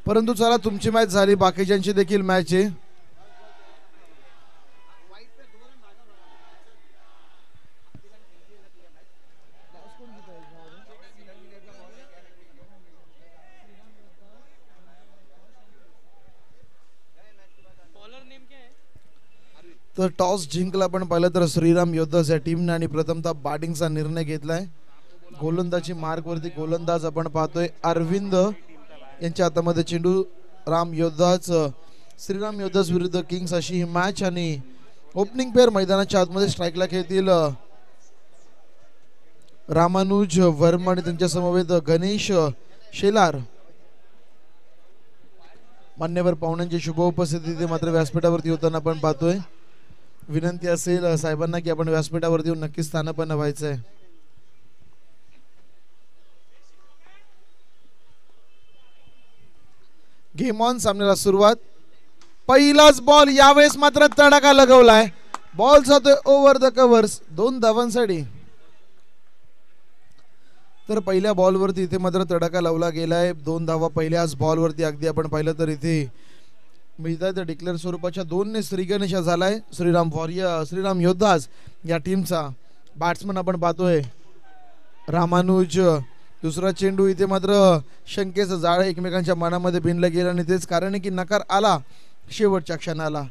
परंतु चला तुमची मॅच झाली, बाकीच्यांची देखील मॅच आहे. तर टॉस जिंकला पण पाहिलं तर श्रीराम योद्धास या टीमने आणि प्रथमतः बॅटिंगचा निर्णय घेतलाय. गोलंदाजी मार्कवरती गोलंदाज आपण पाहतोय अरविंद यांच्या हातामध्ये चेंडू. राम योद्धाच श्रीराम योद्धास विरुद्ध किंग्स अशी ही मॅच. आणि ओपनिंग पेअर मैदानाच्या आतमध्ये स्ट्राईकला खेळतील रामानुज वर्मा आणि त्यांच्या समवेत गणेश शेलार. मान्यवर पाहुण्यांची शुभ उपस्थिती मात्र व्यासपीठावरती होताना आपण पाहतोय. विनंती असेल साहेबांना की आपण व्यासपीठावरती येऊन नक्कीच स्थानपन्न व्हायचंय. Game on. सामन्याला सुरुवात. पहिलाच बॉल यावेळेस मात्र तडाखा लगवलाय. बॉल जातोय ओव्हर द कव्हर्स 2 धावांसाठी. तर पहिल्या बॉलवरती इथे मात्र तडाखा लावला गेलाय. 2 धावा पहिल्याच बॉलवरती. अगदी आपण पाहिलं तर इथे मिळतात डिक्लेअर स्वरूपाच्या 2 श्रीगणेश झालाय. श्रीराम योद्धास या टीमचा बॅट्समन आपण पाहतोय रामानुज. दुसरा चेंडू इथे मात्र शंकेचं जाळं एकमेकांच्या मनामध्ये भिनलं गेलं आणि तेच कारण आहे की नकार आला शेवटच्या क्षणाला.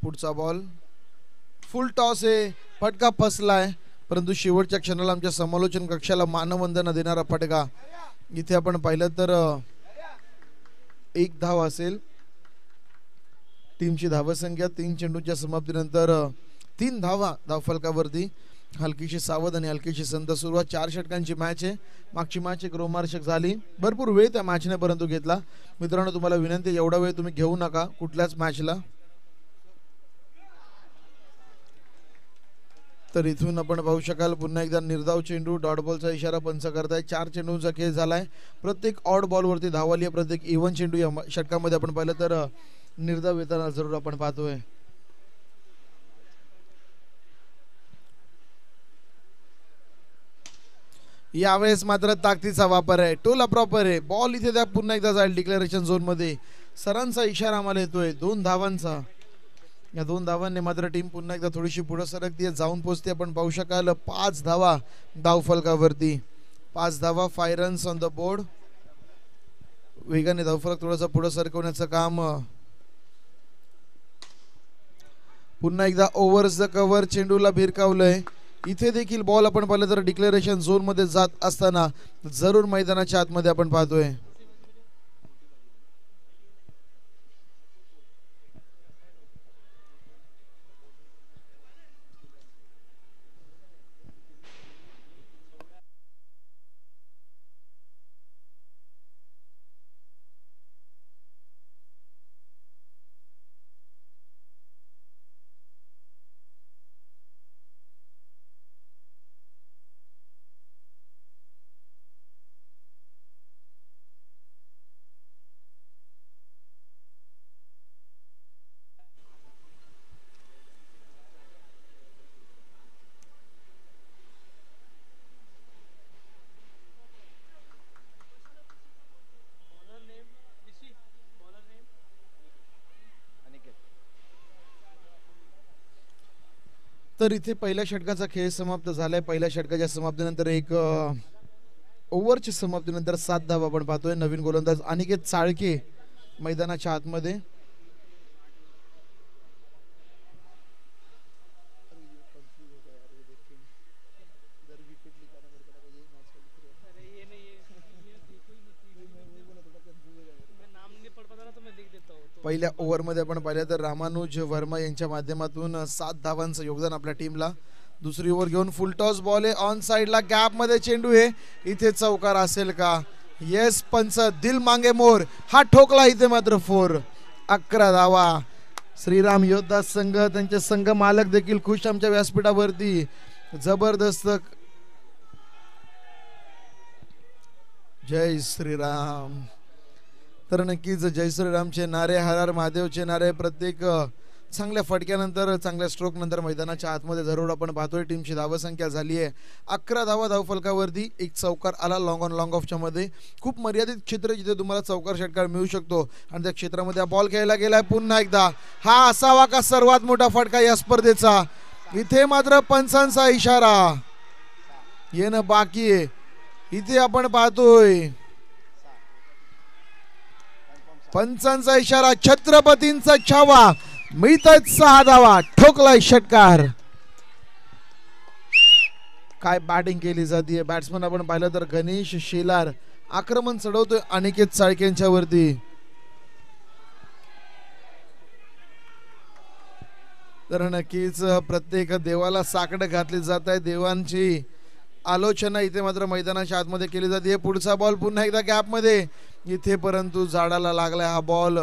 पुढचा बॉल फुल टॉस आहे. फटका फसलाय परंतु शेवटच्या क्षणाला आमच्या समालोचन कक्षाला मानवंदना देणारा फटका. इथे आपण पाहिलं तर 1 धाव असेल. टीमची धावसंख्या 3 चेंडूच्या समाप्तीनंतर 3 धावा धावफलकावरती. हलकीशी सावध आणि हलकीशी संत सुरुवात. 4 षटकांची मॅच आहे. मागची मॅच एक रोमांचक झाली. भरपूर वेळ त्या मॅचने परंतु घेतला. मित्रांनो तुम्हाला विनंती एवढा वेळ तुम्ही घेऊ नका कुठल्याच मॅचला. तर इथून आपण पाहू शकाल पुन्हा एकदा निर्धाव चेंडू. डॉट बॉलचा इशारा पंच करताय. 4 चेंडूंचा खेळ झालाय. प्रत्येक ऑड बॉलवरती धावाली आहे. प्रत्येक इव्हन चेंडू या षटकामध्ये आपण पाहिलं तर निर्धाव येताना जरूर आपण पाहतोय. यावेळेस मात्र ताकदीचा वापर आहे. टोला प्रॉपर आहे. बॉल इथे त्या पुन्हा एकदा जाईल डिक्लेरेशन झोन मध्ये. सरांचा इशारा आम्हाला येतोय 2 धावांचा. या 2 धावांनी मात्र टीम पुन्हा एकदा थोडीशी पुढे सरकते. जाऊन पोहोचते. आपण पाहू शकाल 5 धावा धावफलकावरती. 5 धावा 5 रन्स ऑन द बोर्ड. वेगाने धावफलक थोडासा पुढे सरकवण्याचं काम. पुन्हा एकदा ओव्हर्स द कव्हर चेंडूला भिरकावलंय. इथे देखील बॉल आपण पाहिलं तर डिक्लेरेशन झोन मध्ये जात असताना जरूर मैदानाच्या आतमध्ये आपण पाहतोय. तर इथे पहिल्या षटकाचा खेळ समाप्त झालाय. पहिल्या षटकाच्या समाप्तीनंतर एक ओव्हरच्या समाप्तीनंतर 7 धावा आपण पाहतोय. नवीन गोलंदाज अनिकेत चाळके मैदानाच्या आतमध्ये. पहिल्या ओव्हरमध्ये आपण पाहिलं तर रामानुज वर्मा यांच्या माध्यमातून 7 धावांचं योगदान आपल्या टीमला. दुसरी ओव्हर घेऊन फुल टॉस बॉल आहे. ऑन साइडला गॅप मध्ये चेंडू आहे. इथे चौकार असेल का? येस पंच दिल मांगे मोर. हा ठोकला इथे मात्र 4. 11 धावा. श्रीराम योद्धा संघ त्यांचे संघ मालक देखील खुश आमच्या व्यासपीठावरती. जबरदस्त. जय श्रीराम. तर नक्कीच जय श्रीरामचे नारे, हर हर महादेवचे नारे प्रत्येक चांगल्या फटक्यानंतर चांगल्या स्ट्रोक नंतर मैदानाच्या आतमध्ये जरूर आपण पाहतोय टीमची धावसंख्या झाली आहे 11 धावा धावफलकावरती. एक चौकार आला लॉंग ऑन लॉंग ऑफच्या मध्ये. खूप मर्यादित क्षेत्र जिथे तुम्हाला चौकार षटकार मिळू शकतो आणि त्या क्षेत्रामध्ये हा बॉल खेळला गेलाय पुन्हा एकदा. हा असावा का सर्वात मोठा फटका या स्पर्धेचा. इथे मात्र पंचांचा इशारा येणं बाकी आहे. इथे आपण पाहतोय पंचांचा इशारा, छत्रपतींचा छावा. मिळतात 6 धावा, ठोकलाय षटकार. काय बॅटिंग केली जाते. बॅट्समन आपण पाहिलं तर गणेश शेलार आक्रमण चढवतोय अनिकेत चाळकेंच्या वरती. तर नक्कीच प्रत्येक देवाला साकडं घातली जात आहे. देवांची आलोचना इथे मात्र मैदानाच्या आतमध्ये केली जाते. पुढचा बॉल पुन्हा एकदा गॅप मध्ये इथे, परंतु झाडाला लागलाय हा बॉल.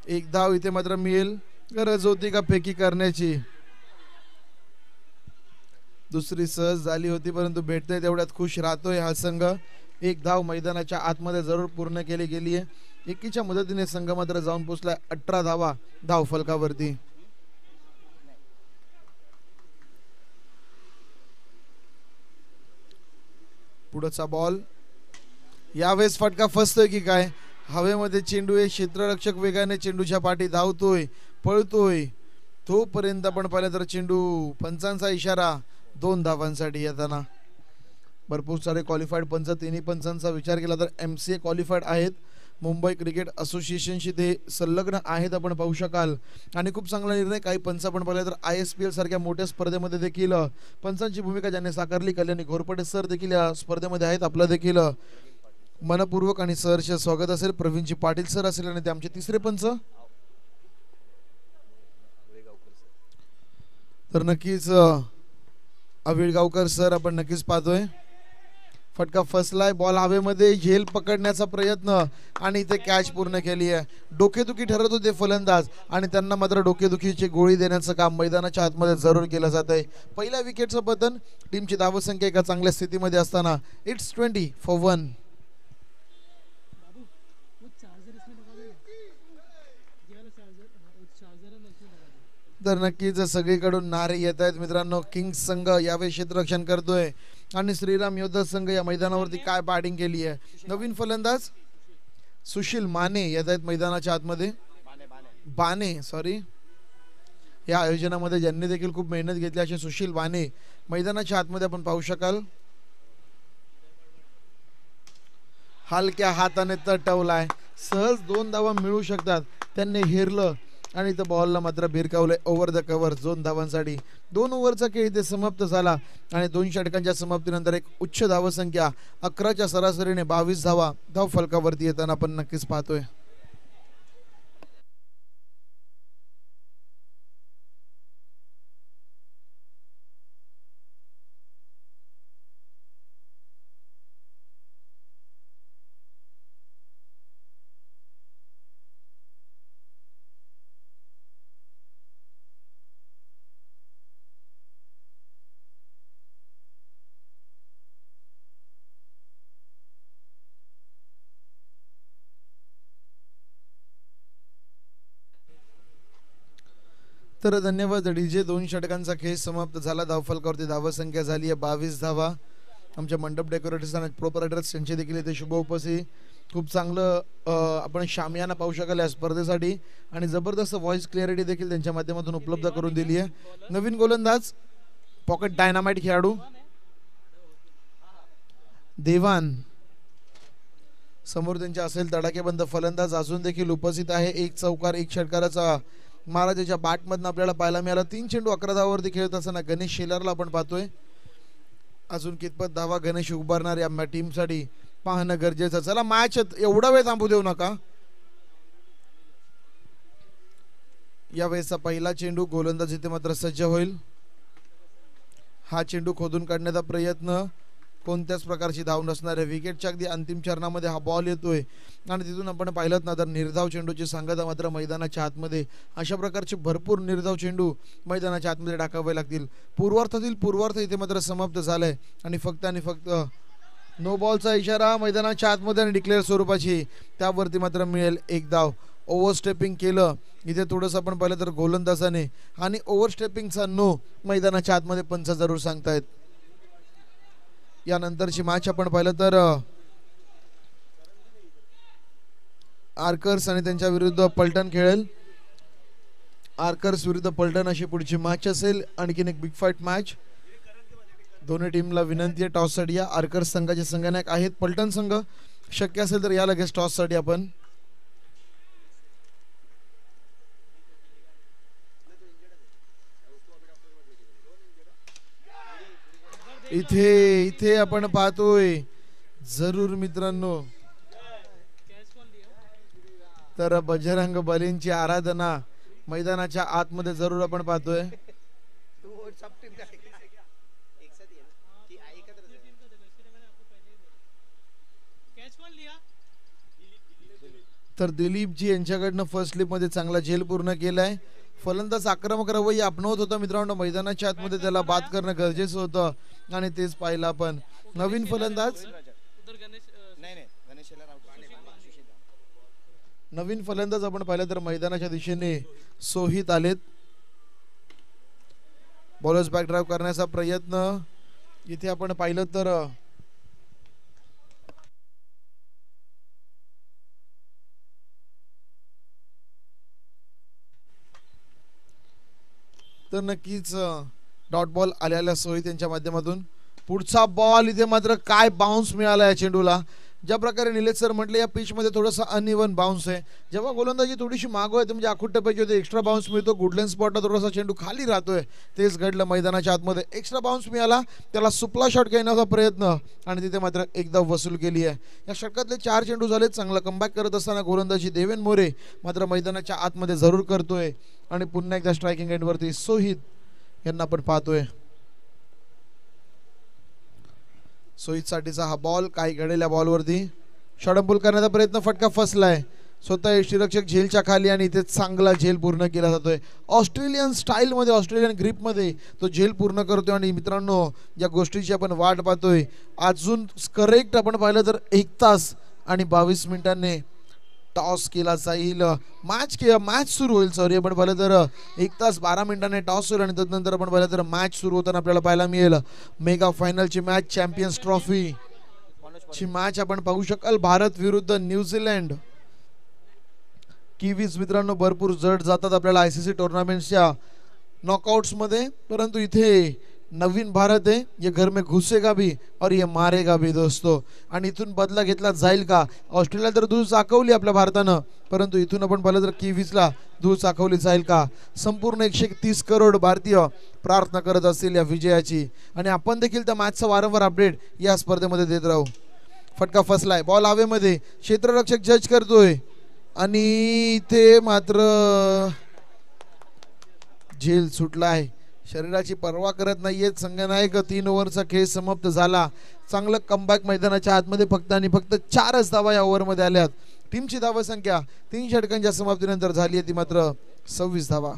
एक धाव इथे मात्र मिळेल. गरज होती का फेकी करण्याची. दुसरी सहज झाली होती परंतु भेटते तेवढ्यात खुश राहतोय हा संघ. एक धाव मैदानाच्या आतमध्ये जरूर पूर्ण केली गेली आहे. एकीच्या मदतीने संघ मात्र जाऊन पोहोचलाय 18 धावा धाव फलकावरती. पुढचा बॉल यावेळेस फटका फसतोय की काय. हवेमध्ये चेंडू आहे. क्षेत्ररक्षक वेगाने चेंडूच्या पाठी धावतोय पळतोय. तोपर्यंत आपण पाहिलं तर चेंडू पंचांचा इशारा 2 धावांसाठी येताना. भरपूर सारे क्वालिफाईड पंच, तिन्ही पंचांचा विचार केला तर MCA क्वालिफाईड आहेत. मुंबई क्रिकेट असोसिएशनशी ते संलग्न आहेत आपण पाहू शकाल. आणि खूप चांगला निर्णय. काही पंच आपण पाहिलं तर ISPL सारख्या मोठ्या स्पर्धेमध्ये देखील पंचांची भूमिका ज्यांनी साकारली. कल्याणी घोरपडे सर देखील या स्पर्धेमध्ये आहेत. आपलं देखील मनपूर्वक आणि सहर्ष स्वागत असेल. प्रवीणजी पाटील सर असेल आणि ते आमचे तिसरे पंच. तर नक्कीच अविळगावकर सर आपण नक्कीच पाहतोय. फटका फसलाय. बॉल हवेमध्ये झेल पकडण्याचा प्रयत्न आणि इथे कॅच पूर्ण केली आहे. डोकेदुखी ठरत होते फलंदाज आणि त्यांना मात्र डोकेदुखीची गोळी देण्याचं काम मैदानाच्या आतमध्ये जरूर केलं जात आहे. पहिल्या विकेटचं पतन. टीमची धावसंख्या एका चांगल्या स्थितीमध्ये असताना इट्स 20 for 1. तर नक्कीच सगळीकडून नारे येत आहेत मित्रांनो. किंग्स संघ यावेळी क्षेत्ररक्षण करतोय आणि श्रीराम योद्धा संघ या मैदानावरती काय बॅटिंग केली आहे. नवीन फलंदाज सुशील माने येत आहेत मैदानाच्या आतमध्ये. बाने सॉरी. या आयोजनामध्ये ज्यांनी देखील खूप मेहनत घेतली असे सुशील बाने मैदानाच्या आतमध्ये आपण पाहू शकाल. हलक्या हाताने तटवलाय. सहज 2 धावा मिळू शकतात. त्यांनी हेरलं आणि इथं बॉलला मात्र भिरकावलंय ओव्हर द कव्हर 2 धावांसाठी. 2 ओव्हरचा खेळ इथे समाप्त झाला आणि 2 षटकांच्या समाप्तीनंतर एक उच्च धावसंख्या 11च्या सरासरीने 22 धावा धाव फलकावरती येताना आपण नक्कीच पाहतोय. तर धन्यवाद डीजे. 2 षटकांचा खेळ समाप्त झाला. धावफलकावरती धावसंख्या झाली आहे 22 धावा. आमच्या मंडप डेकोरेटर्स आणि प्रोपरायटर्स यांचे देखील इथे शुभ उपस्थिती. खूप चांगलं आपण शामियाना पाहू शकाल या स्पर्धेसाठी आणि जबरदस्त व्हॉइस क्लिअरिटी देखील त्यांच्या माध्यमातून उपलब्ध करून दिली आहे. नवीन गोलंदाज पॉकेट डायनामाइट खेळाडू देवान समोर त्यांच्या असेल तडाखेबंद फलंदाज अजून देखील उपस्थित आहे. एक चौकार एक षटकाराचा महाराजाच्या बॅटमधून आपल्याला पाहायला मिळाला. 3 चेंडू 11 धावावरती खेळत असताना गणेश शेलारला आपण पाहतोय. अजून कितपत धावा गणेश उभारणार या टीमसाठी पाहणं गरजेचं. चला मॅच एवढा वेळ थांबू देऊ नका. यावेळेसचा पहिला चेंडू गोलंदाज इथे मात्र सज्ज होईल. हा चेंडू खोदून काढण्याचा प्रयत्न. कोणत्याच प्रकारची धाव नसणाऱ्या विकेटच्या अगदी अंतिम चरणामध्ये हा बॉल येतोय आणि तिथून आपण पाहिलं ना तर निर्धाव चेंडूची सांगता मात्र मैदानाच्या आतमध्ये. अशा प्रकारचे भरपूर निर्धाव चेंडू मैदानाच्या आतमध्ये टाकावे लागतील. पूर्वार्थ इथे मात्र समाप्त झालाय आणि फक्त नो बॉलचा इशारा मैदानाच्या आतमध्ये आणि डिक्लेअर स्वरूपाची. त्यावरती मात्र मिळेल 1 धाव. ओव्हरस्टेपिंग केलं इथे थोडंसं आपण पाहिलं तर गोलंदाजाने, आणि ओव्हरस्टेपिंगचा नो मैदानाच्या आतमध्ये पंच जरूर सांगतायत. यानंतरची मॅच आपण पाहिलं तर आर्कर्स आणि त्यांच्या विरुद्ध पलटण खेळेल. आर्कर्स विरुद्ध पलटण अशी पुढची मॅच असेल. आणखीन एक बिग फाईट मॅच. दोन्ही टीमला विनंती आहे टॉससाठी या. आर्कर्स संघाचे संघनायक आहेत पलटण संघ. शक्य असेल तर या लगेच टॉससाठी आपण. इथे आपण पाहतोय जरूर मित्रांनो तर बजरंग बलींची आराधना मैदानाच्या आतमध्ये जरूर आपण पाहतोय. तर दिलीपजी यांच्याकडनं फर्स्ट स्लिप मध्ये चांगला झेल पूर्ण केलाय. फलंदाज आक्रमक रवैया अपनवत होता मित्रांनो. मैदानाच्या आतमध्ये त्याला बाद करणं गरजेचं होतं आणि तेच पाहिलं आपण. नवीन फलंदाज आपण पाहिलं तर मैदानाच्या दिशेने सोहित आलेत. बॉलर्स बॅक ड्राईव्ह करण्याचा प्रयत्न इथे आपण पाहिलं तर नक्कीच डॉट बॉल आलेल्या सोहित यांच्या माध्यमातून. पुढचा बॉल इथे मात्र काय बाउन्स मिळाला या चेंडूला. ज्या प्रकारे निलेश सर म्हटले या पिच मध्ये थोडासा अनइव्हन बाउन्स आहे. जेव्हा गोलंदाजी थोडीशी मागो आहे म्हणजे अखुट्ट पैकी होते एक्स्ट्रा बाउन्स मिळतो. गुडलेन स्पॉटला थोडासा चेंडू खाली राहतोय. तेच घडलं मैदानाच्या आतमध्ये. एक्स्ट्रा बाउन्स मिळाला. त्याला सुपला शॉट घेण्याचा प्रयत्न आणि तिथे मात्र एकदा वसूल केली आहे. या षटकातले 4 चेंडू झाले. चांगला कमबॅक करत असताना गोलंदाजी देवेन मोरे मात्र मैदानाच्या आतमध्ये जरूर करतोय. आणि पुन्हा एकदा स्ट्रायकिंग एंडवरती सोहित यांना आपण पाहतोय. सोहित साठीचा हा बॉल. काही घडलेल्या बॉलवरती षडंपूल करण्याचा प्रयत्न. फटका फसलाय. स्वतः यष्टीरक्षक झेलच्या खाली आणि इथे चांगला झेल पूर्ण केला जातोय. ऑस्ट्रेलियन स्टाईल मध्ये, ऑस्ट्रेलियन ग्रिप मध्ये तो झेल पूर्ण करतोय. आणि मित्रांनो या गोष्टीची आपण वाट पाहतोय. अजून करेक्ट आपण पाहिलं तर 1 तास आणि 22 मिनिटांनी टॉस केला जाईल. मॅच सुरू होईल. सॉरी आपण पाहिलं तर 1 तास 12 मिनिटांनी टॉस होईल आणि त्यानंतर आपण पाहिलं तर मॅच सुरू होताना आपल्याला पाहायला मिळेल मेगा फायनलची मॅच. चॅम्पियन्स ट्रॉफी ची मॅच आपण पाहू शकाल. भारत विरुद्ध न्यूझीलंड. किवीज मित्रांनो भरपूर जड जातात आपल्याला आयसीसी टुर्नामेंटच्या नॉकआउट्स मध्ये, परंतु इथे नवीन भारत है. ये घर में घुसेगा भी और ये मारेगा भी दोस्तों. आणि इथून बदला घेतला जाईल का. ऑस्ट्रेलिया तर धूळ चाकवली आपल्या भारतानं, परंतु इथून आपण पाहिलं तर किवीजला धूळ चाकवली जाईल का. संपूर्ण 130 करोड भारतीय प्रार्थना करत असतील या विजयाची. आणि आपण देखील त्या मॅचचा वारंवार अपडेट या स्पर्धेमध्ये देत राहू. फटका फसलाय. बॉल हवेमध्ये. क्षेत्ररक्षक जज करतोय आणि इथे मात्र झेल सुटलाय. शरीराची पर्वा करत नाहीयेत संघनायक. 3 ओव्हरचा खेळ समाप्त झाला. चांगलं कमबॅक मैदानाच्या आतमध्ये फक्त आणि फक्त 4च धावा या ओव्हरमध्ये आल्यात. टीमची धावा संख्या 3 षटकांच्या समाप्तीनंतर झाली आहे ती मात्र 26 धावा.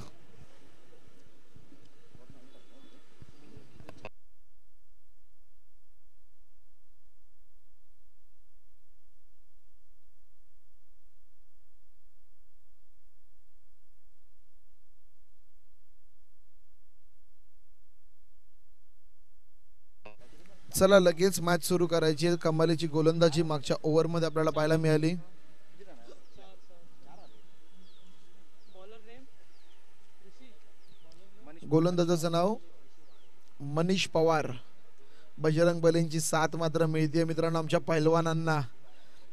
चला लगेच मॅच सुरू करायची. कमालीची गोलंदाजी मागच्या ओव्हरमध्ये आपल्याला पाहायला मिळाली. गोलंदाजाचं नाव मनीष पवार. बजरंग बलींची साथ मात्र मिळते मित्रांनो आमच्या पैलवानांना.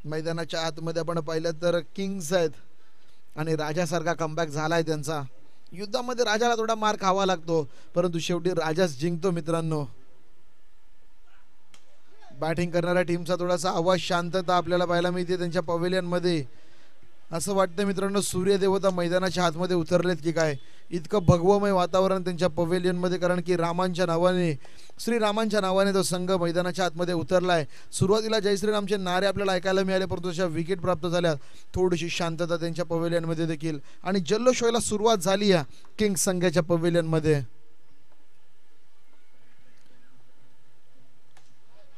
मैदानाच्या आतमध्ये आपण पाहिलं तर किंग्स आहेत आणि राजासारखा कमबॅक झालाय त्यांचा. युद्धामध्ये राजाला थोडा मार खावा लागतो, परंतु शेवटी राजाच जिंकतो मित्रांनो. बॅटिंग करणाऱ्या टीमचा थोडासा आवाज, शांतता आपल्याला पाहायला मिळते त्यांच्या पवेलियन मध्ये. असं वाटतं मित्रांनो सूर्यदेवता मैदानाच्या आतमध्ये उतरलेत की काय. इतकं भगवमय वातावरण त्यांच्या पवेलियन मध्ये, कारण की रामांच्या नावाने, श्रीरामांच्या नावाने तो संघ मैदानाच्या आतमध्ये उतरलाय. सुरुवातीला जय श्रीरामचे नारे आपल्याला ऐकायला मिळाले, परंतु तशा विकेट प्राप्त झाल्या. थोडीशी शांतता त्यांच्या पवेलियन मध्ये देखील आणि जल्लोष व्हायला सुरुवात झाली आहे किंग्स संघाच्या पवेलियन मध्ये.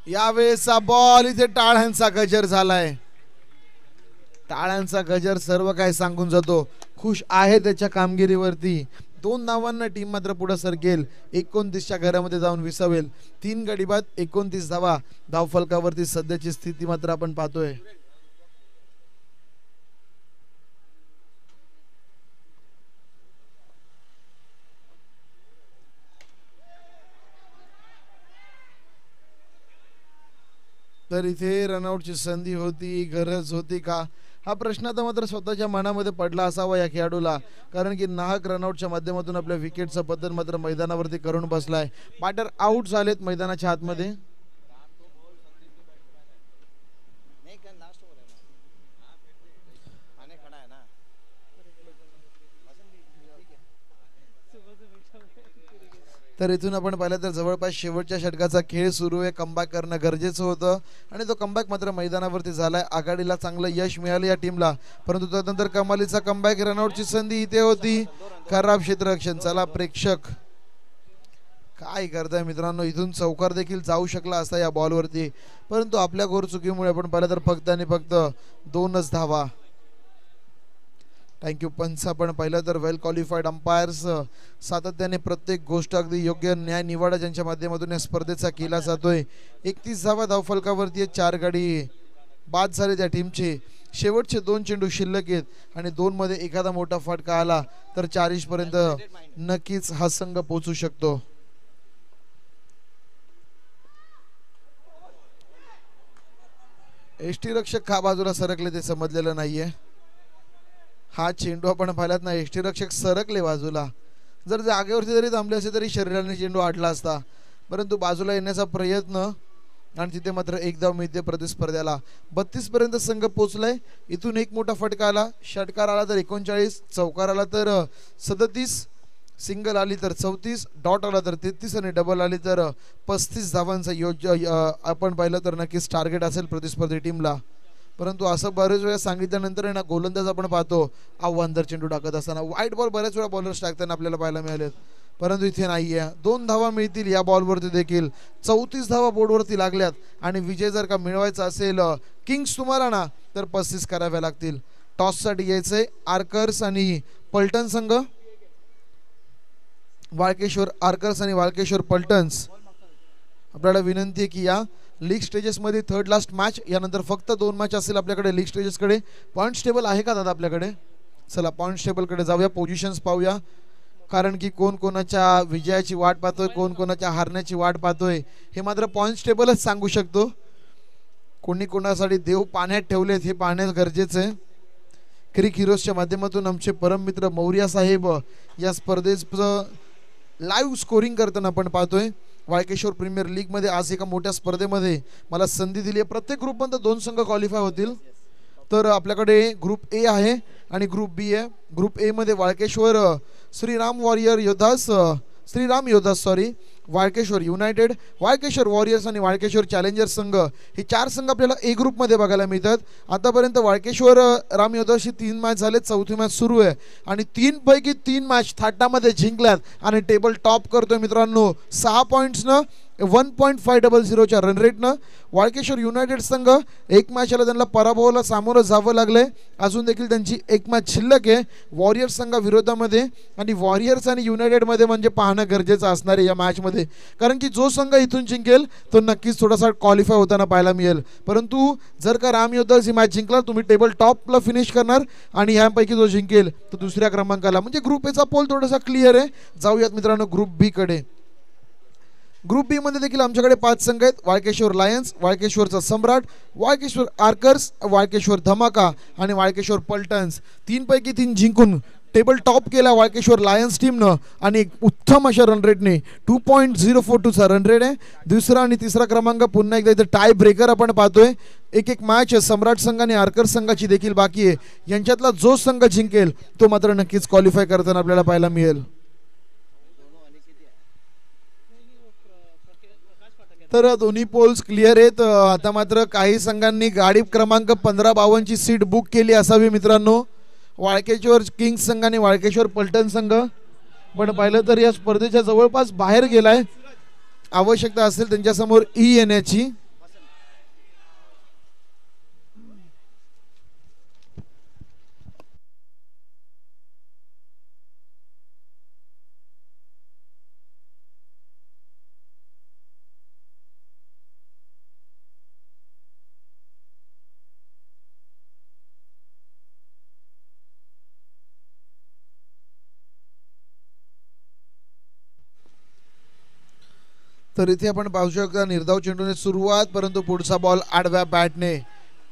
यावेळेसचा बॉल इथे टाळ्यांचा गजर झालाय. टाळ्यांचा गजर सर्व काय सांगून जातो. खुश आहे त्याच्या कामगिरीवरती. 2 धावांना टीम मात्र पुढे सरकेल. 29च्या घरामध्ये जाऊन विसावेल. 3 गडी बाद 29 धावा धावफलकावरती सध्याची स्थिती मात्र आपण पाहतोय. तर इथे रनआउटची संधी होती, गरज होती का, हा प्रश्न आता मात्र स्वतःच्या मनामध्ये पडला असावा या खेळाडूला. कारण की नाहक रनआउटच्या माध्यमातून आपल्या विकेटचं पतन मात्र मैदानावरती करून बसलाय. बॅटर आउट झालेत मैदानाच्या आतमध्ये. तर इथून आपण पाहिलं तर जवळपास शेवटच्या षटकाचा खेळ सुरू आहे. कमबॅक करणं गरजेचं होतं आणि तो कमबॅक मात्र मैदानावरती झालाय. आघाडीला चांगलं यश मिळालं या टीमला, परंतु त्यानंतर कमालीचा कमबॅक रनआउटची संधी इथे होती. खराब क्षेत्ररक्षण. चला प्रेक्षक काय करताय मित्रांनो, इथून चौकार देखील जाऊ शकला असता या बॉलवरती, परंतु आपल्या घोर चुकीमुळे आपण पाहिलं तर फक्त आणि फक्त 2च धावा. थँक्यू पंच. आपण पाहिलं तर वेल क्वालिफाईड अंपायर्स सातत्याने प्रत्येक गोष्ट अगदी योग्य न्याय निवाडा ज्यांच्या माध्यमातून या स्पर्धेचा केला जातोय. 31 धावा धावफलकावरती 4 गडी बाद झाले त्या टीमचे. शेवटचे 2 चेंडू शिल्लक आहेत आणि 2 मध्ये एखादा मोठा फटका आला तर 40 पर्यंत नक्कीच हा संघ पोहोचू शकतो. एसटी रक्षक का बाजूला सरकले ते समजलेलं नाहीये. हा चेंडू आपण पाहिलात ना, एसटी रक्षक सरकले बाजूला. जर जागेवरती जरी थांबले असते तरी शरीराने चेंडू आडला असता, परंतु बाजूला येण्याचा प्रयत्न आणि तिथे मात्र एक धाव मिळते प्रतिस्पर्ध्याला. 32 पर्यंत संघ पोहोचलाय. इथून एक मोठा फटका आला, षटकार आला तर 39, चौकार आला तर 37, सिंगल आली तर 34, डॉट आला तर 33 आणि डबल आली तर 35 धावांचा आपण पाहिलं तर नक्कीच टार्गेट असेल प्रतिस्पर्धी टीमला. परंतु असं बरेच वेळा सांगितल्यानंतर आहे ना, गोलंदाज आपण पाहतो आव्हानदार चेंडू टाकत असताना वाईट बॉल बऱ्याच वेळा बॉलर्स टाकताना आपल्याला पाहायला मिळालेत, परंतु इथे नाहीये. 2 धावा मिळतील या बॉलवरती देखील. 34 धावा बोर्डवरती लागल्यात आणि विजय जर का मिळवायचा असेल किंग्स तुम्हाला ना, तर 35 कराव्या लागतील. टॉससाठी यायचंय आर्कर्स आणि पलटन संघ. वाळकेश्वर आर्कर्स आणि वाळकेश्वर पलटन्स. आपल्याला विनंती आहे की या लीग स्टेजेसमध्ये 3rd लास्ट मॅच, यानंतर फक्त 2 मॅच असेल आपल्याकडे लीग स्टेजेसकडे. पॉईंट्स टेबल आहे का दादा आपल्याकडे? चला पॉईंट्स टेबलकडे जाऊया, पोझिशन्स पाहूया. कारण की कोण कोणाच्या विजयाची वाट पाहतोय, कोण कोणाच्या हारण्याची वाट पाहतोय हे मात्र पॉईंट्स टेबलच सांगू शकतो. कोणी कोणासाठी देव पाण्यात ठेवलेत हे पाहणे गरजेचं आहे. क्रिक हिरोजच्या माध्यमातून आमचे परम मित्र मौर्या साहेब या स्पर्धेचं लाईव्ह स्कोरिंग करताना आपण पाहतोय. वाळकेश्वर प्रीमियर लीग मध्ये आज एका मोठ्या स्पर्धेमध्ये मला संधी दिली आहे. प्रत्येक ग्रुपमध्ये 2 संघ क्वालिफाय होतील. तर आपल्याकडे ग्रुप ए आहे आणि ग्रुप बी आहे. ग्रुप ए मध्ये वाळकेश्वर श्रीराम योद्धास वाळकेश्वर युनायटेड, वाळकेश्वर वॉरियर्स आणि वाळकेश्वर चॅलेंजर्स संघ हे 4 संघ आपल्याला ए ग्रुपमध्ये बघायला मिळतात. आतापर्यंत वाळकेश्वर राम योद्धाशी 3 मॅच झाले, 4थी मॅच सुरू आहे आणि 3 पैकी 3 मॅच थाटामध्ये जिंकल्यात आणि टेबल टॉप करतोय मित्रांनो 6 पॉईंट्सनं 1.500च्या रन रेटनं. वाळकेश्वर युनायटेड संघ 1 मॅच आला त्यांना पराभवाला सामोरं जावं लागलंय. अजून देखील त्यांची 1 मॅच शिल्लक आहे वॉरियर्स संघाविरोधामध्ये आणि वॉरियर्स आणि युनायटेडमध्ये म्हणजे पाहणं गरजेचं असणार आहे या मॅचमध्ये. कारण की जो संघ इथून जिंकेल तो नक्कीच थोडासा क्वालिफाय होताना पाहायला मिळेल. परंतु जर का राम योद्धास ही मॅच जिंकला तुम्ही टेबल टॉपला फिनिश करणार आणि ह्यापैकी जो जिंकेल तो 2ऱ्या क्रमांकाला. म्हणजे ग्रुप एचा पोल थोडासा क्लिअर आहे. जाऊयात मित्रांनो ग्रुप बी कडे. ग्रुप बी मध्ये देखील आमच्याकडे 5 संघ आहेत. वाळकेश्वर लायन्स, वाळकेश्वरचा सम्राट, वाळकेश्वर आर्कर्स, वाळकेश्वर धमाका आणि वाळकेश्वर पलटन्स. 3 पैकी 3 जिंकून टेबल टॉप केला वाळकेश्वर लायन्स टीमनं आणि एक उत्तम अशा रन रेटने 2.042चा रन रेट आहे. 2रा आणि 3रा क्रमांक पुन्हा एकदा इथं टाय ब्रेकर आपण पाहतोय. एक मॅच सम्राट संघ आणि आर्कर्स संघाची देखील बाकी आहे. यांच्यातला जो संघ जिंकेल तो मात्र नक्कीच क्वालिफाय करताना आपल्याला पाहायला मिळेल. तर दोन्ही पोल्स क्लिअर आहेत. आता मात्र काही संघांनी गाडी क्रमांक 1552ची सीट बुक केली असावी मित्रांनो. वाळकेश्वर किंग्स संघ आणि वाळकेश्वर पलटन संघ पण पाहिलं तर या स्पर्धेच्या जवळपास बाहेर गेलाय. आवश्यकता असेल त्यांच्यासमोर ई येण्याची. तर इथे आपण पाहू शकता निर्धाव चेंडूने सुरुवात, परंतु पुढचा बॉल आडव्या बॅटने.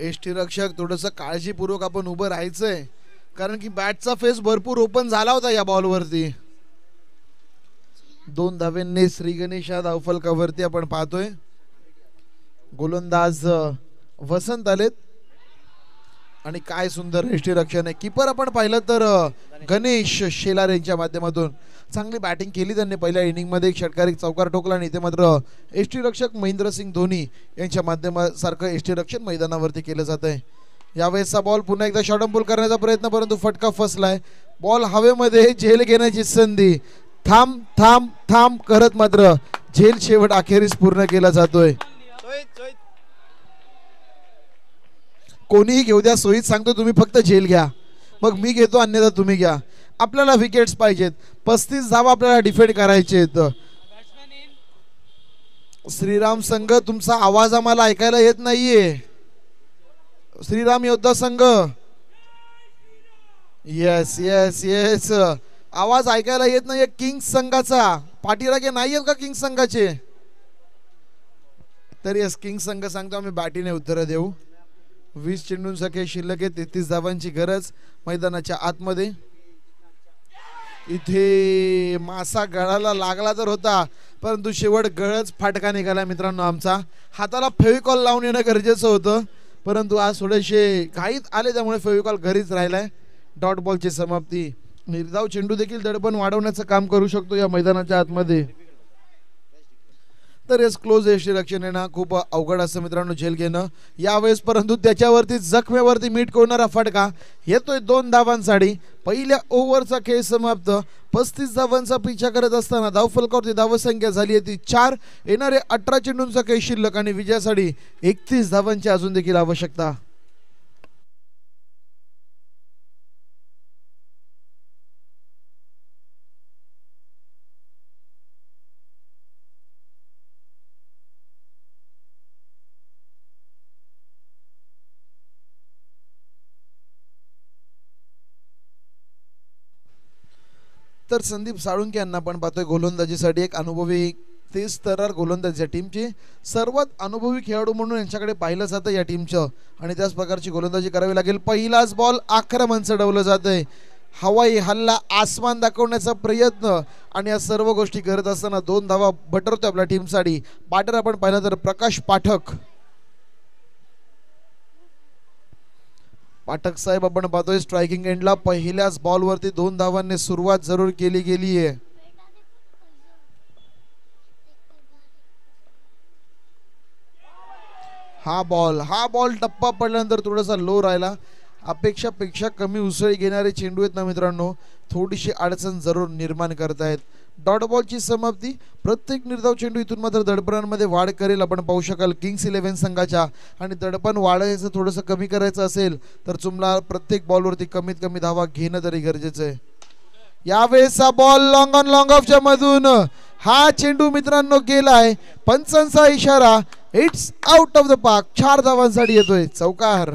यष्टीरक्षक थोडंसं काळजीपूर्वक आपण उभं राहायचंय, कारण की बॅटचा फेस भरपूर ओपन झाला होता या बॉलवरती. 2 धावेंनी श्री गणेश या धावफलकावरती आपण पाहतोय. गोलंदाज वसंत आलेत आणि काय सुंदर यष्टीरक्षण आहे. कीपर आपण पाहिलं तर गणेश शेलार यांच्या माध्यमातून चांगली बॅटिंग केली त्यांनी. पहिल्या इनिंगमध्ये एक षटकार चौकार ठोकला आणि इथे मात्र यष्टीरक्षक महेंद्रसिंग धोनी यांच्या माध्यमासारखं यष्टीरक्षण मैदानावरती केलं जात आहे. यावेळेसचा बॉल पुन्हा एकदा शॉर्ट पूल करण्याचा प्रयत्न, परंतु फटका फसलाय. बॉल हवेमध्ये झेल घेण्याची संधी. थांब थांब थांब करत मात्र झेल शेवट अखेरीस पूर्ण केला जातोय. कोणीही घेऊ द्या, सोयीत सांगतो तुम्ही फक्त झेल घ्या, मग मी घेतो अन्यथा तुम्ही घ्या. आपल्याला विकेट्स पाहिजेत, 35 धावा आपल्याला डिफेंड करायचे. श्रीराम संघ तुमचा आवाज आम्हाला ऐकायला येत नाहीये. श्रीराम योद्धा संघ, येस येस येस, आवाज ऐकायला येत नाहीये किंग्स संघाचा. पाठीराखे नाहीयेत का किंग्स संघाचे? तर येस, किंग्स संघ सांगतो आम्ही बॅटीने उत्तर देऊ. 20 चेंडूंसाठी शिल्लक आहे, 33 धावांची गरज मैदानाच्या आतमध्ये. इथे मासा गळाला लागला तर होता, परंतु शेवट गळच फाटका निघाला मित्रांनो. आमचा हाताला फेविकॉल लावून येणं गरजेचं होतं, परंतु आज थोडेसे घाईत आले त्यामुळे फेविकॉल घरीच राहिलाय. डॉट बॉलची समाप्ती. निर्धाव चेंडू देखील दडपण वाढवण्याचं काम करू शकतो या मैदानाच्या आतमध्ये. तर येस, क्लोज यष्टीरक्षण आहे ना, खूप अवघड असं मित्रांनो झेल घेणं यावेळेस, परंतु त्याच्यावरती जखमेवरती मीठ कोणारा फटका येतोय 2 धावांसाठी. पहिल्या ओव्हरचा खेळ समाप्त. 35 धावांचा पिछा करत असताना धावफलकावरती धावसंख्या झाली आहे ती 4. येणारे 18 चेंडूंचा खेळ शिल्लक आणि विजयासाठी 31 धावांची अजून देखील आवश्यकता. तर संदीप साळुंके यांना आपण पाहतोय गोलंदाजीसाठी. एक अनुभवी 30 तरार गोलंदाजी टीमची सर्वात अनुभवी खेळाडू म्हणून यांच्याकडे पाहिलं जातं या टीमचं, आणि त्याच प्रकारची गोलंदाजी करावी लागेल. पहिलाच बॉल आक्रमण चढवलं जातंय. हवाई हल्ला, आसमान दाखवण्याचा प्रयत्न, आणि या सर्व गोष्टी करत असताना 2 धावा बटरतोय आपल्या टीमसाठी. बॅटर आपण पाहिलं तर प्रकाश पाठक. पाठक साहेब आपण पाहतोय स्ट्रायकिंग एंडला. पहिल्याच बॉलवरती 2 धावांनी सुरुवात जरूर केली गेली आहे. हा बॉल टप्पा पडल्यानंतर थोडासा लो राहिला. अपेक्षापेक्षा कमी उसळी घेणारे चेंडू आहेत ना मित्रांनो, थोडीशी अडचण जरूर निर्माण करतायत. डॉट बॉलची समाप्ती. प्रत्येक निर्धाव चेंडू इथून मात्र दडपणांमध्ये वाढ करेल आपण पाहू शकाल किंग्स 11 संघाच्या. आणि दडपण वाढायचं थोडंसं कमी करायचं असेल तर तुम्हाला प्रत्येक बॉलवरती कमीत कमी धावा घेणं तरी गरजेचं आहे. यावेळेसचा बॉल लॉंग ऑन लॉंग ऑफच्या मधून हा चेंडू मित्रांनो गेलाय. पंचांचा इशारा, it's out of the park. 4 धावांसाठी येतोय चौकार.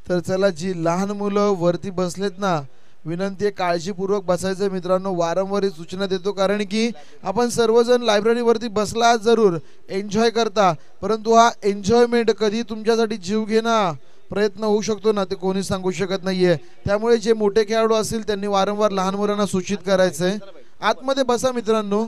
तर चला, जी लहान मुलं वरती बसलेत ना, विनंती आहे काळजीपूर्वक बसायचं मित्रांनो. वारंवार सूचना देतो, कारण की आपण सर्वजण लायब्ररीवरती बसला जरूर एन्जॉय करता, परंतु हा एन्जॉयमेंट कधी तुमच्यासाठी जीव घेणा प्रयत्न होऊ शकतो ना, ते कोणी सांगू शकत नाहीये. त्यामुळे जे मोठे खेळाडू असतील त्यांनी वारंवार लहान मुलांना सूचित करायचंय, आतमध्ये बसा मित्रांनो.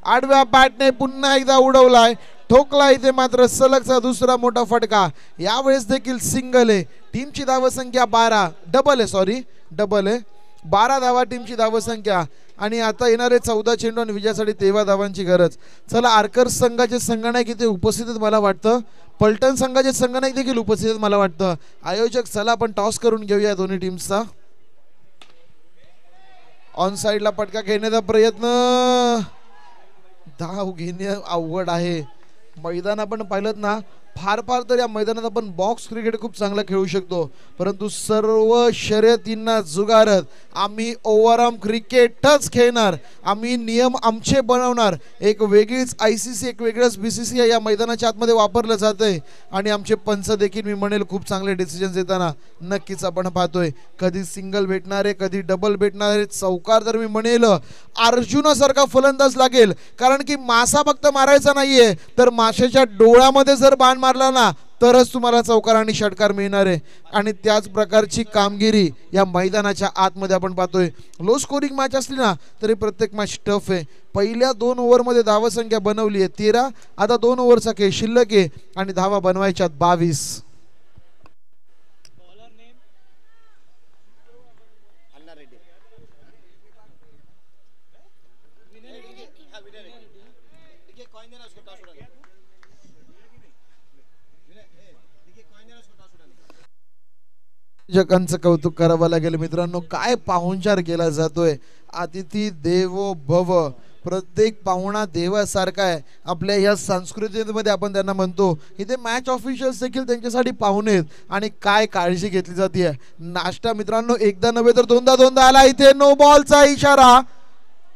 आडव्या बॅटने पुन्हा एकदा उडवलाय, ठोकला. इथे मात्र सलगचा दुसरा मोठा फटका. यावेळेस देखील सिंगल आहे. टीमची धावसंख्या 12, डबल आहे 12 धावा टीमची धावसंख्या. आणि आता येणारे 14 चेंडू आणि विजयासाठी 13 धावांची गरज. चला, आर्कर्स संघाचे संघनायक इथे उपस्थित आहेत मला वाटतं. पलटण संघाचे संघनायक देखील उपस्थित आहेत मला वाटतं. आयोजक, चला आपण टॉस करून घेऊया दोन्ही टीम्सचा. ऑन साइडला पटका घेण्याचा प्रयत्न. धाव घेणे अवघड आहे. मैदान आपण पाहिलं ना, फार फार तर या मैदानात आपण बॉक्स क्रिकेट खूप चांगला खेळू शकतो, परंतु सर्व शर्यतींना जुगारत आम्ही ओव्हरआर्म क्रिकेटच खेळणार, आम्ही नियम आमचे बनवणार. एक वेगळीच ICC, एक वेगळंच BCCI या मैदानाच्या आतमध्ये वापरलं जातंय आणि आमचे पंच देखील मी म्हणेल खूप चांगले डिसिजन्स देताना नक्कीच आपण पाहतोय. कधी सिंगल भेटणार आहे, कधी डबल भेटणार आहे. चौकार तर मी म्हणेल अर्जुनासारखा फलंदाज लागेल, कारण की मासा फक्त मारायचा नाहीये, तर माशाच्या डोळ्यामध्ये जर बाण मारला ना तरच तुम्हाला चौकार आणि षटकार मिळणार आहे. आणि त्याच प्रकारची कामगिरी या मैदानाच्या आतमध्ये आपण पाहतोय. लो स्कोरिंग मॅच असली ना तरी प्रत्येक मॅच टफ आहे. पहिल्या 2 ओव्हरमध्ये धावसंख्या बनवली आहे 13, आता 2 ओव्हरचा खेळ शिल्लक आहे आणि धावा बनवायच्या 22. जगांचं कौतुक करावं लागेल मित्रांनो. काय पाहुणचार केला जातोय. अतिथी देवो भव. प्रत्येक पाहुणा देवासारखा आहे. आपल्या या संस्कृतीमध्ये आपण त्यांना म्हणतो. इथे मॅच ऑफिशियल्स देखील त्यांच्यासाठी पाहुणे आहेत आणि काय काळजी घेतली जाते. नाश्ता मित्रांनो एकदा नव्हे तर दोनदा आला. इथे नो बॉलचा इशारा.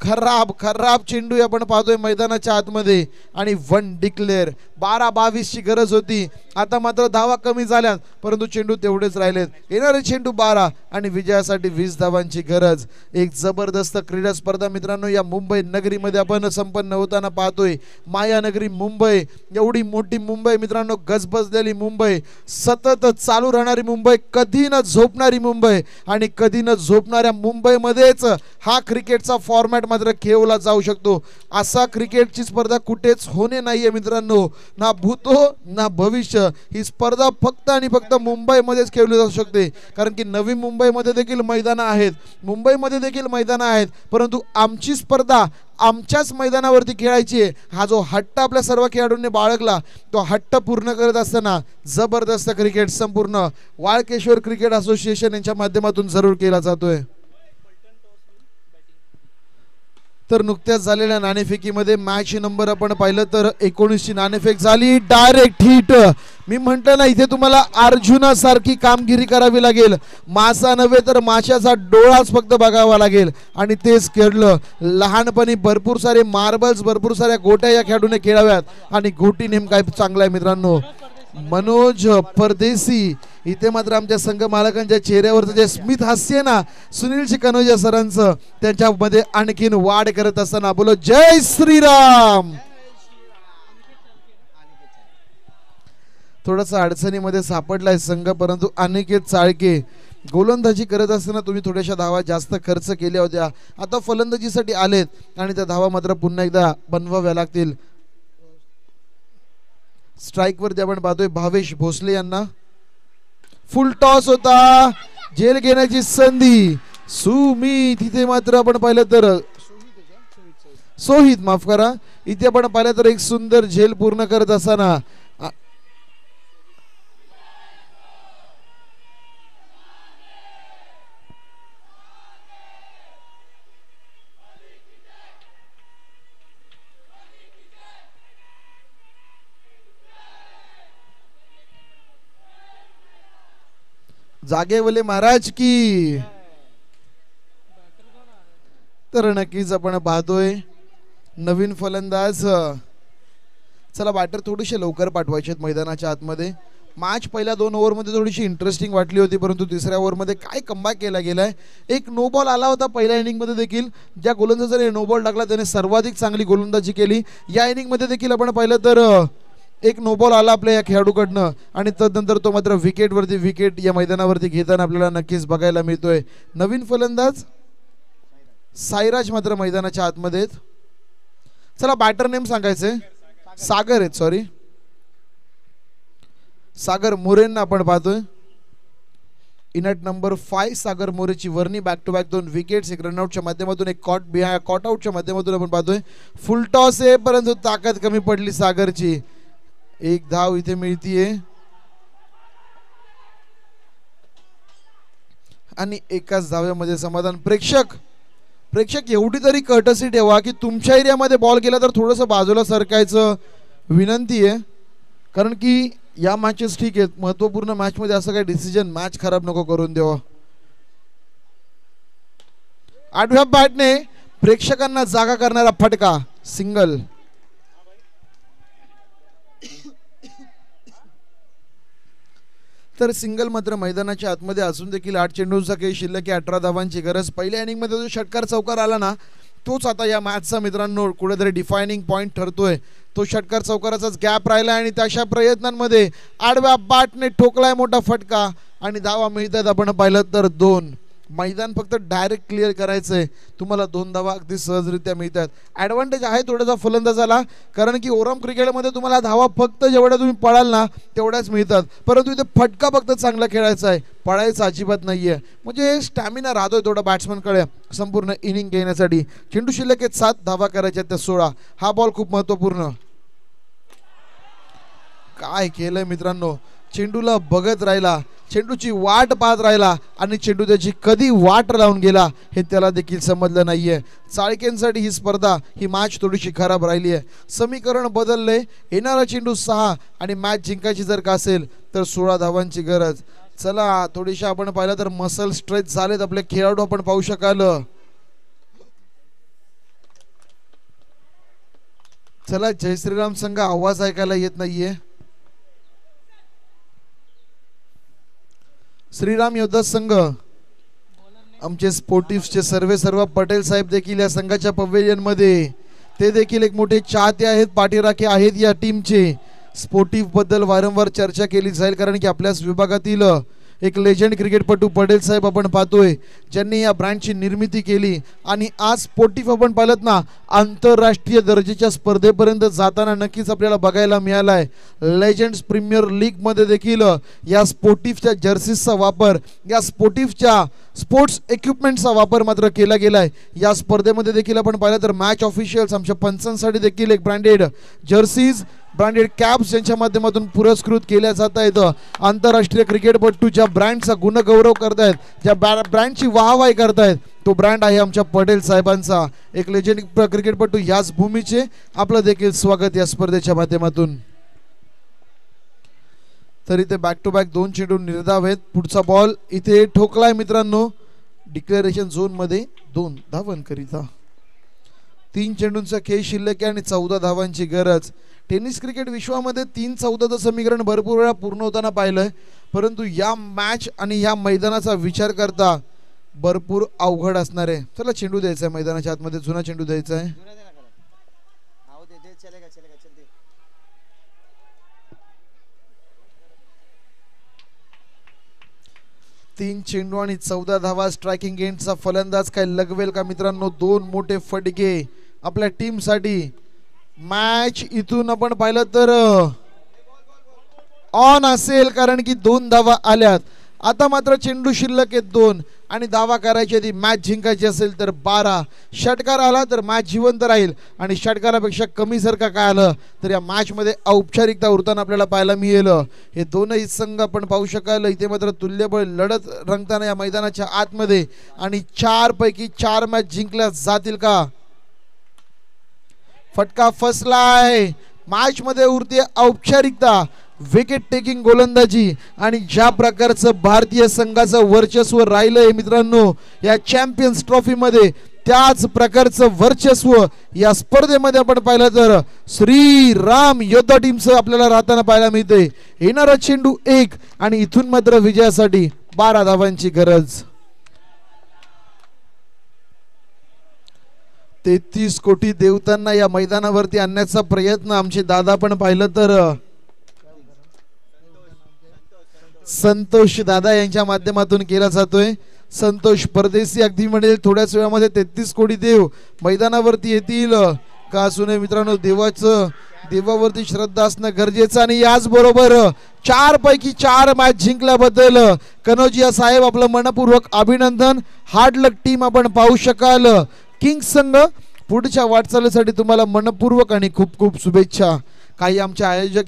खराब चेंडू आपण पाहतोय मैदानाच्या आतमध्ये आणि 1 डिक्लेअर. 12-22 ची गरज होती. आता मात्र धावा कमी झाल्यात, परंतु चेंडू तेवढेच राहिलेत. येणारे चेंडू 12 आणि विजयासाठी 20 धावांची गरज. एक जबरदस्त क्रीडा स्पर्धा मित्रांनो या मुंबई नगरीमध्ये आपण संपन्न होताना पाहतोय. मायानगरी मुंबई, एवढी मोठी मुंबई मित्रांनो, गजबजलेली मुंबई, सतत चालू राहणारी मुंबई, कधी न झोपणारी मुंबई आणि कधी न झोपणाऱ्या मुंबईमध्येच हा क्रिकेटचा फॉर्मॅट मात्र खेळवला जाऊ शकतो. असा क्रिकेटची स्पर्धा कुठेच होणे नाहीये मित्रांनो, ना भूतो ना भविष्य. ही स्पर्धा फक्त आणि फक्त मुंबईमध्येच खेळली जाऊ शकते, कारण की नवी मुंबईमध्ये देखील मैदानं आहेत, मुंबईमध्ये देखील मैदानं आहेत, परंतु आमची स्पर्धा आमच्याच मैदानावरती खेळायची आहे. हा जो हट्ट आपल्या सर्व खेळाडूंनी बाळगला, तो हट्ट पूर्ण करत असताना जबरदस्त क्रिकेट संपूर्ण वाळकेश्वर क्रिकेट असोसिएशन यांच्या माध्यमातून जरूर केला जातोय. तर नुकत्याच झालेल्या नाणेफेकीमध्ये मॅच नंबर आपण पाहिलं तर 19 ची नाणेफेक झाली. Direct hit. मी म्हटलं ना इथे तुम्हाला अर्जुनासारखी कामगिरी करावी लागेल. मासा नव्हे तर माशाचा डोळाच फक्त बघावा लागेल आणि तेच खेळलं. लहानपणी भरपूर सारे मार्बल्स, भरपूर साऱ्या गोट्या या खेळाडूने खेळाव्यात आणि गोटी नेमका चांगला आहे मित्रांनो. मनोज परदेसी. इथे मात्र आमच्या संघ मालकांच्या चेहऱ्यावरचं जे स्मित हास्य ना सुनील चिकनोजा सरांचं, त्यांच्यामध्ये आणखीन वाढ करत असताना बोलो जय श्रीराम. थोडासा अडचणीमध्ये सापडलाय संघ, परंतु अनिकेत चाळके गोलंदाजी करत असताना तुम्ही थोड्याशा धावा जास्त खर्च केल्या होत्या. आता फलंदाजीसाठी आलेत आणि त्या धावा मात्र पुन्हा एकदा बनवाव्या लागतील. स्ट्राइक वरती आपण पाहतोय भावेश भोसले यांना. फुल टॉस होता, झेल घेण्याची संधी. सुमित. इथे मात्र आपण पाहिलं तर सोहित, माफ करा, इथे आपण पाहिलं तर एक सुंदर झेल पूर्ण करत असताना जागेवले महाराज की. तर नक्कीच आपण पाहतोय नवीन फलंदाज. चला बॅटर थोडीशी लवकर पाठवायचे आहेत मैदानाच्या आतमध्ये. मॅच पहिल्या 2 ओव्हरमध्ये थोडीशी इंटरेस्टिंग वाटली होती, परंतु तिसऱ्या ओव्हरमध्ये काय कमबॅक केला गेलाय. एक नो बॉल आला होता पहिल्या इनिंगमध्ये देखील. ज्या गोलंदाजाने नो बॉल टाकला त्याने सर्वाधिक चांगली गोलंदाजी केली. या इनिंगमध्ये देखील आपण पाहिलं तर एक नो बॉल आला आपल्या या खेळाडूकडनं आणि तदनंतर तो मात्र विकेटवरती विकेट या मैदानावरती घेताना आपल्याला नक्कीच बघायला मिळतोय. नवीन फलंदाज साईराज मात्र मैदानाच्या आतमध्ये आहेत. चला बॅटर नेम सांगायचे. सागर आहेत, सॉरी, सागर मोरेंना आपण पाहतोय. इनट नंबर 5 सागर मोरेची वर्णी. बॅक टू बॅक 2 विकेट्स, एक रनआउटच्या माध्यमातून, एक कॉट आउटच्या माध्यमातून आपण पाहतोय. फुल टॉस आहे, परंतु ताकद कमी पडली सागरची. एक धाव इथे मिळतीये आणि एकाच धाव्यामध्ये समाधान. प्रेक्षक एवढी तरी कर्टसी ठेवा की तुमच्या एरियामध्ये बॉल गेला तर थोडंसं बाजूला सरकायचं विनंती आहे, कारण की या मॅचेस ठीक आहेत, महत्वपूर्ण मॅच मध्ये असं काही डिसिजन मॅच खराब नको करून देवा. आठव्या बॅटने प्रेक्षकांना जागा करणारा फटका, सिंगल. तर सिंगल मात्र मैदानाच्या आतमध्ये असून देखील 8 चेंडूंचा खेळ शिल्लक आहे, 18 धावांची गरज. पहिल्या इनिंग मध्ये जो षटकार चौकार आला ना, तोच आता या मॅचचा मित्रांनो कुठेतरी डिफायनिंग पॉइंट ठरतोय. तो षटकार चौकाराचाच गॅप राहिला आणि त्याच्या प्रयत्नांमध्ये आडव्या बॅटने ठोकलाय मोठा फटका आणि धावा मिळतात. आपण पाहिलं तर 2. मैदान फक्त डायरेक्ट क्लिअर करायचंय, तुम्हाला 2 धावा अगदी सहजरित्या मिळतात. ॲडव्हान्टेज आहे थोडासा फलंदाजाला, कारण की ओरम क्रिकेटमध्ये तुम्हाला धावा फक्त जेवढ्या तुम्ही पळाल ना तेवढ्याच मिळतात, परंतु इथे फटका फक्त चांगला खेळायचा आहे, पळायचं अजिबात नाहीये. म्हणजे स्टॅमिना राहतोय थोडा बॅट्समनकडे संपूर्ण इनिंग घेण्यासाठी. चेंडू शिल्लक आहेत 7, धावा करायच्या त्या 16. हा बॉल खूप महत्वपूर्ण. काय केलंय मित्रांनो, चेंडूला बघत राहिला, चेंडूची वाट पाहत राहिला आणि चेंडू त्याची कधी वाट लावून गेला हे त्याला देखील समजलं नाहीये. चाळकेंसाठी ही स्पर्धा, ही मॅच थोडीशी खराब राहिली आहे. समीकरण बदलले, येणारा चेंडू 6 आणि मॅच जिंकायची जर का असेल तर 16 धावांची गरज. चला थोडीशी आपण पाहिलं तर मसल स्ट्रेच झालेत आपले खेळाडू, आपण पाहू शकाल. चला जय श्रीराम संघ, आवाज ऐकायला येत नाहीये. श्रीराम योद्धा संघ, आमचे स्पोर्टिव्सचे सर्व पटेल साहेब देखील या संघाच्या पवेलियन मध्ये, ते देखील एक मोठे चाहते आहेत, पाठीराखे आहेत या टीमचे. स्पोर्टिव्ह बद्दल वारंवार चर्चा केली जाईल, कारण की आपल्याच विभागातील एक लेजंड क्रिकेटपटू पटेल साहेब आपण पाहतोय, ज्यांनी या ब्रँडची निर्मिती केली आणि आज स्पोर्टिव्ह आपण पाहिलं ना आंतरराष्ट्रीय दर्जाच्या स्पर्धेपर्यंत जाताना नक्कीच आपल्याला बघायला मिळालाय. लेजंड्स प्रीमियर लीग मध्ये देखील या स्पोर्टिव्हच्या जर्सीचा वापर, या स्पोर्टिव्हच्या स्पोर्ट्स इक्विपमेंटचा वापर मात्र केला गेलाय. या स्पर्धेमध्ये देखील आपण पाहिलं तर मॅच ऑफिशियल्स आमच्या पंचांसाठी देखील एक ब्रँडेड जर्सीज, ब्रँडेड कॅप्स यांच्या माध्यमातून पुरस्कृत केल्या जात आहेत. आंतरराष्ट्रीय क्रिकेटपटू ज्या ब्रँडचा गुणगौरव करतायत, ज्या ब्रँडची वाहवाही करतायत, तो ब्रँड आहे आमच्या पटेल साहेबांचा. एक लेजंड क्रिकेटपटू याच भूमीचे आपलं देखील स्वागत या स्पर्धेच्या माध्यमातून. तर इथे बॅक टू बॅक 2 चेंडू निर्धाव आहेत. पुढचा बॉल इथे ठोकलाय मित्रांनो, डिक्लेरेशन झोन मध्ये 2 धावांकरिता. 3 चेंडूंचा खेळ शिल्लक आहे आणि 14 धावांची गरज. टेनिस क्रिकेट विश्वामध्ये 3-14चं समीकरण भरपूर वेळा पूर्ण होताना पाहिलंय, परंतु या मॅच आणि या मैदानाचा विचार करता भरपूर अवघड असणार आहे. चला चेंडू द्यायचा आहे मैदानाच्या आतमध्ये, जुना चेंडू द्यायचा आहे. 3 चेंडू आणि 14 धावा. स्ट्रायकिंग एंडचा फलंदाज काय लगवेल का मित्रांनो? 2 मोठे फटके आपल्या टीम साठी. मॅच इथून आपण पाहिलं तर ऑन असेल, कारण की 2 धावा आल्यात. आता मात्र चेंडू शिल्लक आहेत 2 आणि धावा करायची आधी मॅच जिंकायची असेल तर 12. षटकार आला तर मॅच जिवंत राहील आणि षटकारापेक्षा कमी जर का काय आलं तर या मॅच मध्ये औपचारिकता उरताना आपल्याला पाहायला मिळेल. हे दोनही संघ आपण पाहू शकाल इथे मात्र तुल्यबळ लढत रंगताना या मैदानाच्या आतमध्ये, आणि 4 पैकी 4 मॅच जिंकल्या जातील का? फटका फसलाय. मॅच मध्ये उरते औपचारिकता, विकेट टेकिंग गोलंदाजी, आणि ज्या प्रकारचं भारतीय संघाचं वर्चस्व राहिलंय मित्रांनो या चॅम्पियन्स ट्रॉफी मध्ये, त्याच प्रकारचं वर्चस्व या स्पर्धेमध्ये आपण पाहिलं तर श्रीराम योद्धा टीमचं आपल्याला राहताना पाहायला मिळते. येणारा चेंडू 1 आणि इथून मात्र विजयासाठी 12 धावांची गरज. 33 कोटी देवतांना या मैदानावरती आणण्याचा प्रयत्न आमचे दादा पण पाहिलं तर संतोष दादा यांच्या माध्यमातून केला जातोय. संतोष परदेशी अगदी म्हणेल थोड्याच वेळामध्ये 33 कोटी देव मैदानावरती येतील का असू नये मित्रांनो. देवावरती श्रद्धा असणं गरजेचं, आणि याच बरोबर 4 पैकी 4 मॅच जिंकल्याबद्दल कनोजिया साहेब आपलं मनपूर्वक अभिनंदन. हार्ड लक टीम आपण पाहू शकाल. किंग्स संघ पुढच्या वाटचालीसाठी तुम्हाला मनपूर्वक आणि खूप खूप शुभेच्छा. काही आमचे आयोजक